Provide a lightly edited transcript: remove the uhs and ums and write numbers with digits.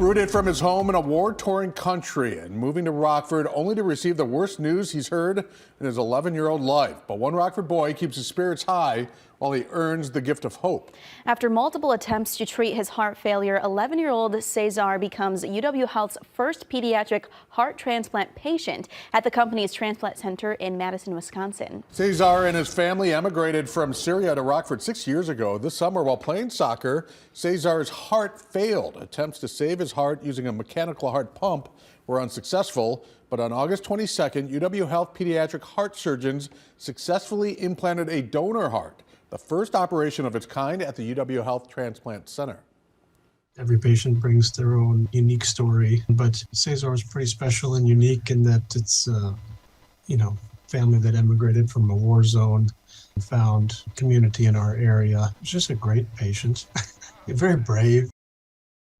Rooted from his home in a war-torn country and moving to Rockford only to receive the worst news he's heard in his 11-year-old life. But one Rockford boy keeps his spirits high while he earns the gift of hope. After multiple attempts to treat his heart failure, 11-year-old Cesar becomes UW Health's first pediatric heart transplant patient at the company's transplant center in Madison, Wisconsin. Cesar and his family emigrated from Syria to Rockford 6 years ago. This summer, while playing soccer, Cesar's heart failed. Attempts to save his heart using a mechanical heart pump were unsuccessful, but on August 22nd, UW Health pediatric heart surgeons successfully implanted a donor heart, the first operation of its kind at the UW Health Transplant Center. Every patient brings their own unique story, but Cesar is pretty special and unique in that it's, family that emigrated from a war zone and found community in our area. He's just a great patient, very brave,